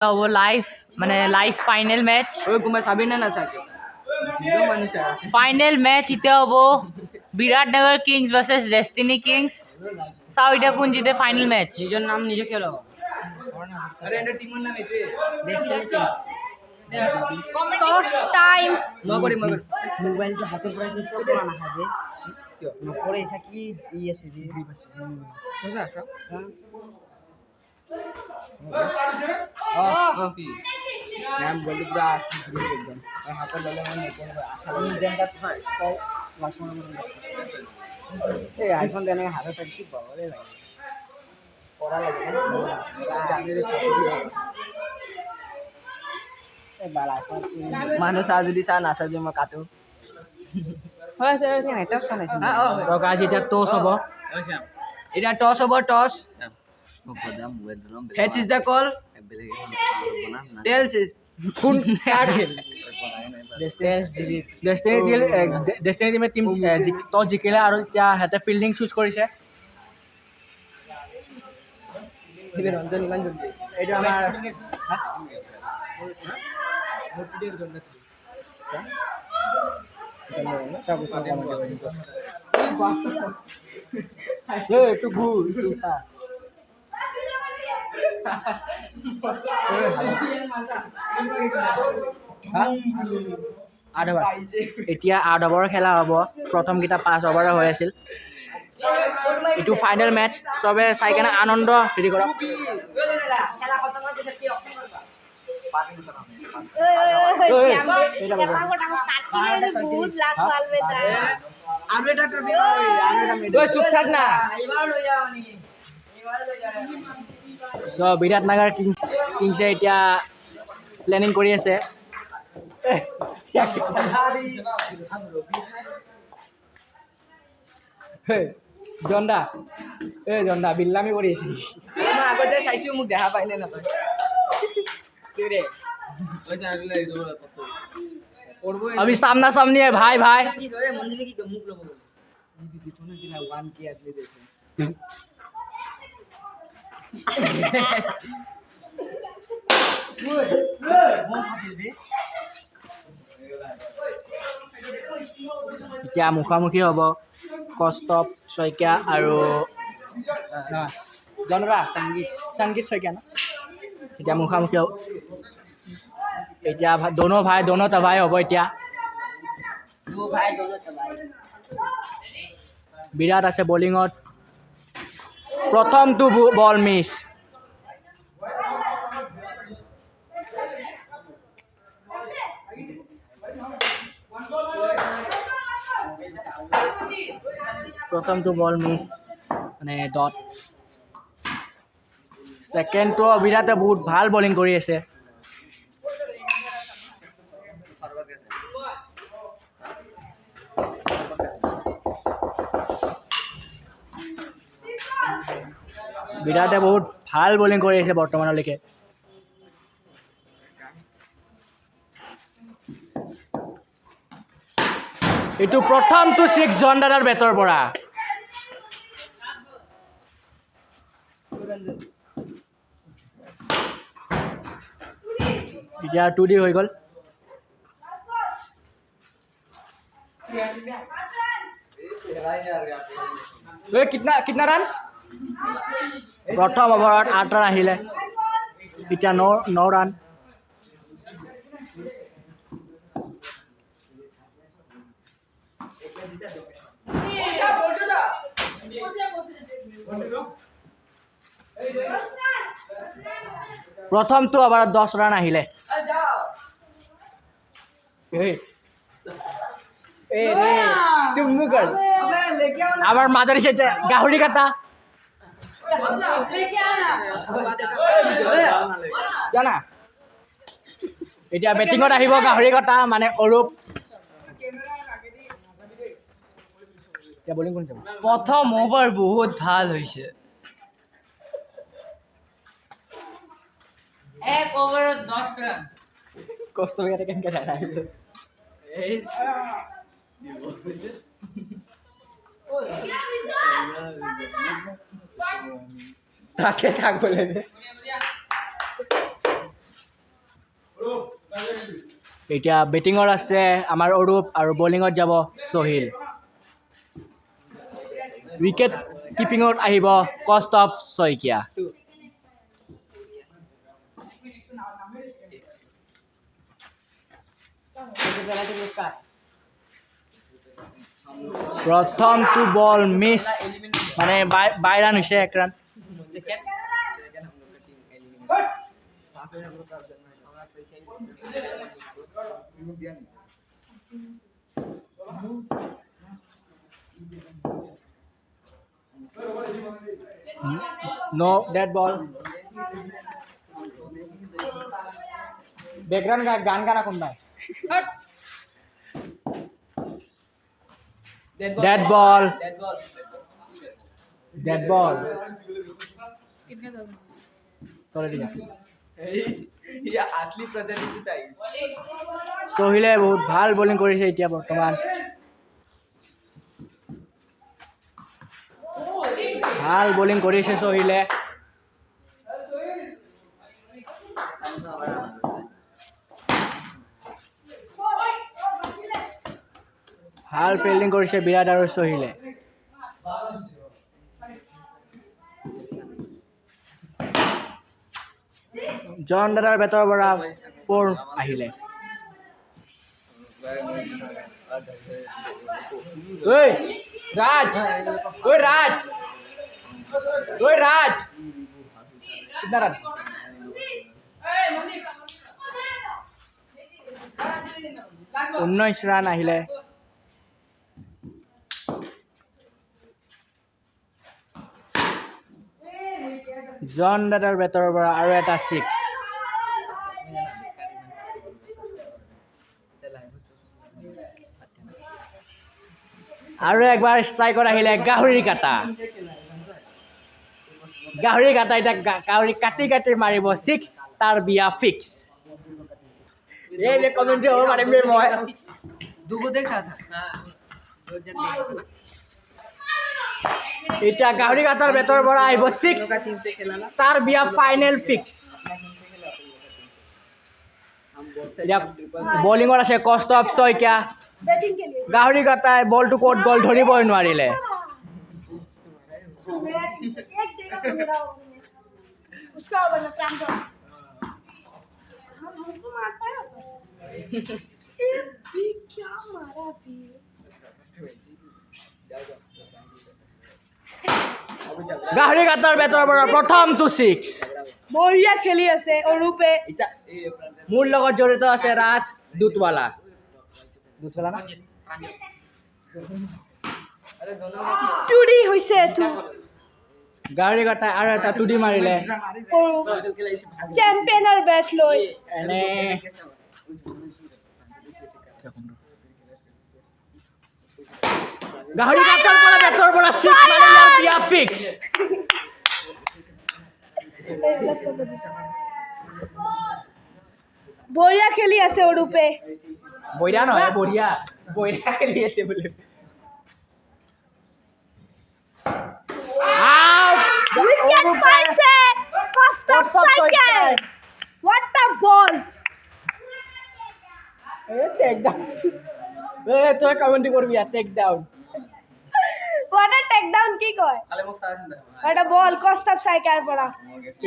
वो लाइव মানে live final match কোনোবাই চাবি নে নাচাকে ফাইনেল ম্যাচ এতিয়া হ'ব বিৰাটনগৰ কিংছ ভাৰ্চেছ ডেষ্টিনি কিংছ চাও এতিয়া কোন জিতে ফাইনেল ম্যাচ নিজৰ নাম নিজে কিয় লব আৰে এন্ড টিমৰ নাম এতে ডেষ্টিনি কিংছ টস টাইম মই মোবাইলটো হাতৰ পৰা কি কৰা নাখাবে কিয় নকৰে এসা কি ই আছে যে গ্রিপ আছে কোনসা আছে নাম বলি পুরা একদম হাতের দলে মানে কোন আশা ডিজাইনটা তো লাস্ট এই আইফোন দেনে হাতে থাকি কি বাবারে লাগে পড়া লাগে জানি রে ছাপি এই বালা মানুষ আজ যদি চা নাচা যে মই কাটো হয় স্যার এটা শুনাইছে তো গাইস এটা টস হ'ব এটা টস হ'ব toss H is the call. Tails is কোন কার খেল ডেষ্টিনি টিমে টিম টস জিকিলে আৰু এতিয়া হেতে ফিল্ডিং চুজ কৰিছে ৰঞ্জন ইমান জলদি এইটো আমাৰ এইটো ভুল এতিয়া 8 ওভাৰ খেলা হ'ব প্ৰথম কিটা 5 ওভাৰ হৈ আছিল ইটো ফাইনেল ম্যাচ সবে চাই কেনে আনন্দ হেৰি কৰক খেলা খতম হোৱাৰ পিছত কি অপচন কৰিবা বহুত লাগ পালবে তা আৰু এটা ট্ৰফি ওই চুপ থাক না এবাৰ লৈ যাওনি এবাৰ লৈ যাও সো বিৰাটনগৰ কিংছে এতিয়া প্লেনিং কৰি আছে জন্দা জন্দা বিল্লামি কৰি আছে মই আগতে চাইছো মোক দেখা পাইনে নাপায় अभी सामना सामनी है भाई भाई এতিয়া মুখামুখি হ'ব কষ্টপ শইকীয়া আৰু জনৰা সংগীত শইকীয়া না এতিয়া মুখামুখি হ'ব এতিয়া दोनों तबाही হ'ব এতিয়া বিৰাট আছে বলিঙত প্ৰথমটো বল মিছ প্ৰথমটো বল মিছ মানে ডট সেকেন্ডটো বিৰাটে বহুত ভাল বলিং কৰি আছে বিৰাটে বহুত ভাল বলিং কৰি আছে বৰ্তমানলৈকে এইটো প্ৰথমটো 6 জনদাৰৰ বেটৰ পৰা এতিয়া 2D হৈ গ'ল कितना रन प्रथम ओभाৰত 8 ৰান আহিলে এতিয়া 9 ৰান প্ৰথমটো ওভাৰত 10 ৰান আহিলে আমাৰ মাদাৰি সাথে গাহৰি কাটা জানা এতিয়া বেটিঙত আহিব গাহৰি কাটা মানে অৰূপ বলিং কোন যাব প্ৰথম ওভাৰ বহুত ভাল হৈছে এক ওভাৰত 10 ৰান কষ্ট কৰে কেনকে দেখা এই তাকে থাক বলে এতিয়া বেটিঙত আছে আমাৰ অৰূপ আৰু বলিঙত যাব সোহিল উইকেট কিপিঙত আহিব কষ্টপ শইকীয়া প্ৰথমটো বল মিছ মানে বাই ৰান হৈছে 1 run No dead ball. Background का गान गाना कौन है? Dead ball. Dead ball. Sorry दिया. ये असली प्रजाति ताई সোহিলে বহুত ভাল বোলিং কৰিছে এতিয়া বৰ্তমান ভাল বোলিং কৰিছে সোহিলে ভাল ফিল্ডিং কৰিছে বিৰাট আৰু সোহিলে জন দাদাৰ বেটৰ পৰা 4 আহিলে ঐ ৰাজ কিतना ৰান 19 ৰান আহিলে জন দাদাৰ বেটৰ পৰা আৰু এটা 6 আৰু একবাৰ ষ্ট্ৰাইকৰ আহিলে গাহৰি কাটা এটা গাহৰি কাটি মাৰিব 6 তাৰ বিয়া ফিক্স এই যে কমেন্ট हो मारे में মই दुगो देखा था এটা গাহৰি কাটাৰ বেটৰ পৰা আহিব 6 তাৰ বিয়া ফাইনেল ফিক্স বলিঙত আছে কষ্টপ শইকীয়া গাহৰি কাটাই বলটো কোট গল ধৰিবই নোৱাৰিলে গাহৰি কাটাৰ বেটৰ পৰা প্ৰথমটো 6 বঢ়িয়া খেলি আছে অৰূপে মোৰ লগত জড়িত আছে ৰাজ দুতৱালা না টুডি হৈছে এটো গাহৰি কাটাই আৰু এটা টুডি মাৰিলে চেম্পিয়নৰ বেট লৈ এনে গাহৰি কাটাৰ পৰা বেটৰ পৰা 6 মাৰিলে বিয়া ফিক্স বঢ়িয়া খেলি আছে অৰূপে বঢ়িয়া নহয় বঢ়িয়া খেলি আছে বোলে উইকেট পাইছে কষ্টপ Saikia what a ball take down তই কমেন্ট করবি take down what a take down কি কয় কালে মোক চাই আছিল এটা বল কষ্টপ শইকীয়াৰ পৰা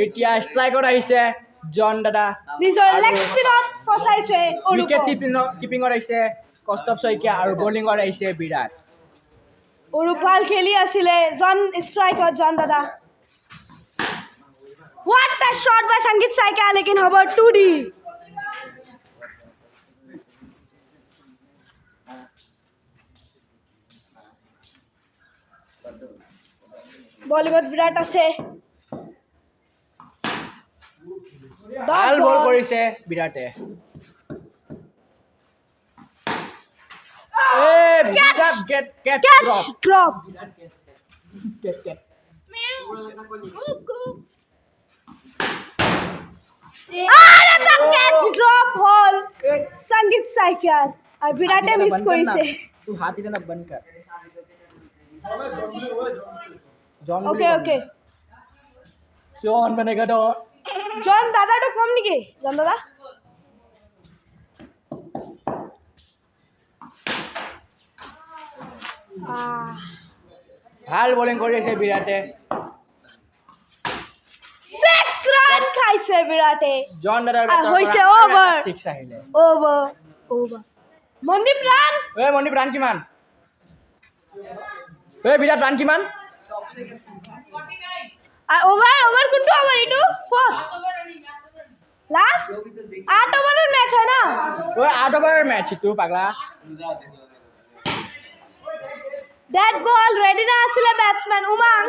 এতিয়া ষ্ট্ৰাইকত আহিছে জন দাদা নিজৰ লেগ স্পিনত ফসাইছে উইকেট অৰূপ কিপিঙত আহিছে কষ্টপ শইকীয়া আৰু বলিঙত আহিছে বিৰাট অৰূপ ভাল খেলি আছিলে জন ষ্ট্ৰাইকত জন দাদা what a shot by সংগীত শইকীয়া लेकिन হ'ব 2D বলিঙত বিৰাট আছে ভাল বল কৰিছে বিৰাটে বিৰাট catch drop আৰে তা ক্যাচ ড্ৰপ হল সংগীত শইকীয়াৰ আৰু বিৰাটে মিস কৰিছে तू हाथ इतना बंद कर जॉन ओके जॉन बनेगा तो জন দাদাটো কম নেকি জন দাদা ভাল বলিং কৰি আছে বিৰাটে 6 ৰান খাইছে বিৰাটে জন দাদাৰ হৈছে over 6 আহিলে over মনদীপ ৰান এই মনদীপ ৰান কিমান এই বিৰাট ৰান কিমান আৰু over কোনটো over এইটো 4th লাষ্ট 8 ওভাৰৰ ম্যাচ হয় না ওই 8 ওভাৰৰ ম্যাচ ইটো পাগলা ডেড বল ৰেডি না আছিলে ব্যাটসম্যান উমাং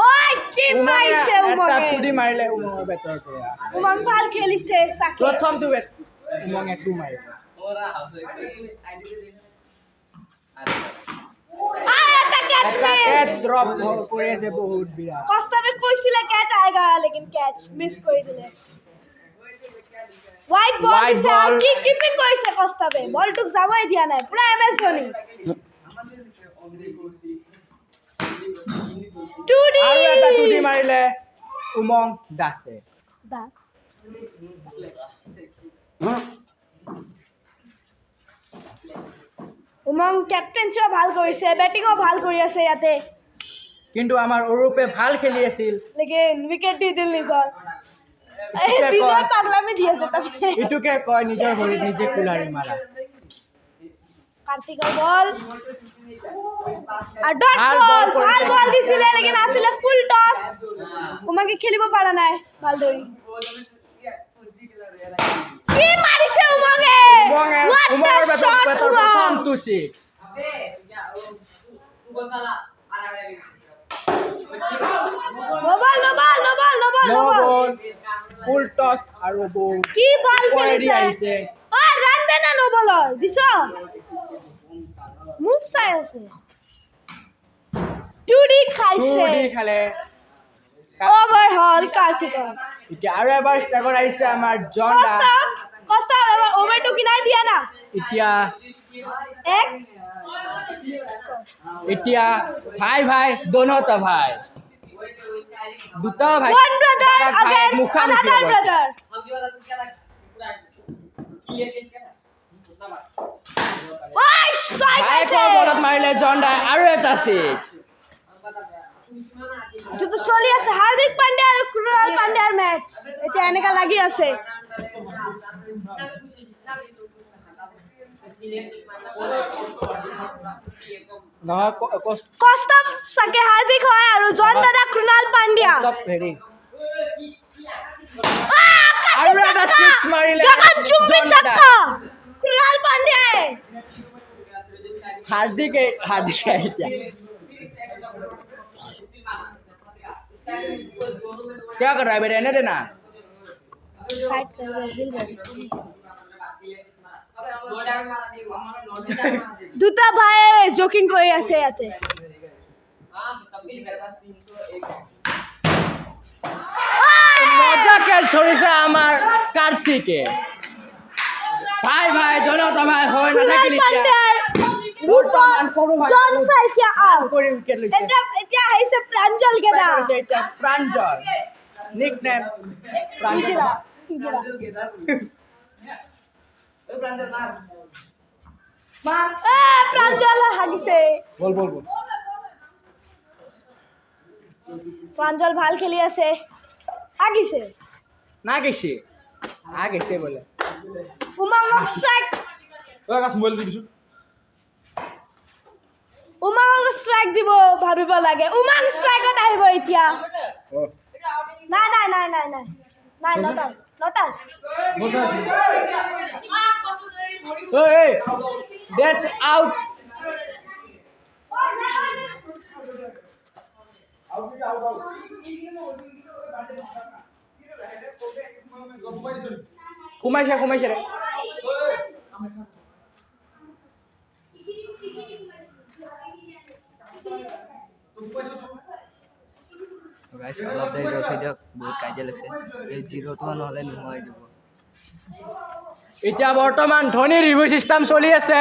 ওই কি মাইছে এটা উমাং টুডি মাৰিলে উমঙৰ বেটৰ পৰা উমাং ভাল খেলিছে সাকে প্ৰথমটো বেট উমঙে টু মাৰিলে এটা ক্যাচ এটা ক্যাচ ড্ৰপ কৰি আছে বহুত বিৰাট কস্তাবে কইছিলে ক্যাচ আएगा लेकिन ক্যাচ মিস কৰি দিলে হোয়াইট বল White দিছে ball. কি কিপিং কৰিছে কস্তাবে বলটুক যাবই দিয়া নাই পুৰা এমএস ধোনি টুডি আৰু এটা টুডি মাৰিলে উমং দাসে দাস উমং ক্যাপ্টেনশিপ ভাল কৰিছে ব্যাটিংও ভাল কৰি আছে ইয়াতে কিন্তু আমাৰ অৰূপে ভাল খেলি আছিল लेकिन विकेट দি দিল নিজৰ এই এতিয়া বিজয় কয়। পাগলামি দি আছে তাতে ইটোকে কয় নিজৰ ভৰিত নিজে কুলাৰি মাৰা কাৰ্তিকৰ বল আৰ ডট ভাল বল ball কৰিছে। ভাল বল দিছিলে लेकिन আসলে ফুল টস উমাকে খেলিব পাৰা নাই ভাল ধৰি কি মাৰিছে উমাকে উমঙে What উমঙৰ the shot, বেটৰ উমং! প্ৰথম টু 6 no ball no ball full toss আৰু বল কি ভাল ওপৰেদি খেলিছে আহিছে ও ৰান দে না নোবলৰ দিছ মুভ চাই আছে টুডি খাইছে টুডি খেলে ওভাৰ হল কাৰ্তিকৰ এতিয়া আৰু এবাৰ ষ্টাৰ্টত আহিছে আমাৰ জন দা কস্তা এবার ওভার টু কিনাই দিয়া না এতিয়া এক এতিয়া ভাই দোনোটা ভাই দুটা ভাই one brother against মুখামুখি another হ'ব। brother ওই স্ট্রাইক ভাইকৰ বলত মাৰিলে জন দা আৰু এটা 6 কিন্তু চলি আছে হাৰ্দিক পান্ডে আৰু ক্ৰুণাল পাণ্ডেৰ মেচ এতিয়া এনেকা লাগি আছে নহয় কস্তা সাকে হাৰ্দিক হয় আৰু জন দাদা ক্ৰুণাল পাণ্ডিয়া ষ্টপ হেৰি আৰু এটা 6 মাৰিলে দেখুন চুম্বি জন দাদা ছক্কা ক্ৰুণাল পাণ্ডিয়াই হাৰ্দিকে এতিয়া क्या कर रहा है रहने देना फाइट कर रहे हिल रहे দুটা ভাই জকিং কৰি আছে ইয়াতে মজা ক্যাচ ধৰিছে আমাৰ কাৰ্তিকে ভাই দোনোটা ভাই হয় নাথাকিল বৰ্তমান সৰু ভাই জন সাইকিয়া আউট কৰি উইকেট লৈছে এতিয়া আহিছে প্ৰাঞ্জল গেদা এতিয়া প্ৰাঞ্জল নিকনেম প্ৰাঞ্জল প্ৰাঞ্জল হাগিছে বল প্ৰাঞ্জল ভাল খেলি আছে হাগিছে না গেছে বোলে উমাংক স্ট্রাইক উমাংক স্ট্রাইক দিব ভাবিব লাগে উমাং স্ট্রাইকত আহিব এতিয়া নাই নটাল Hey, that's out. Kumaisha re. Guys অলপ দেৰি ৰখি দিয়ক বহুত কাজিয়া লাগিছে এই 0-2 নহলে নহয় যাব এতিয়া বৰ্তমান ধোনী ৰিভিউ চিষ্টেম চলি আছে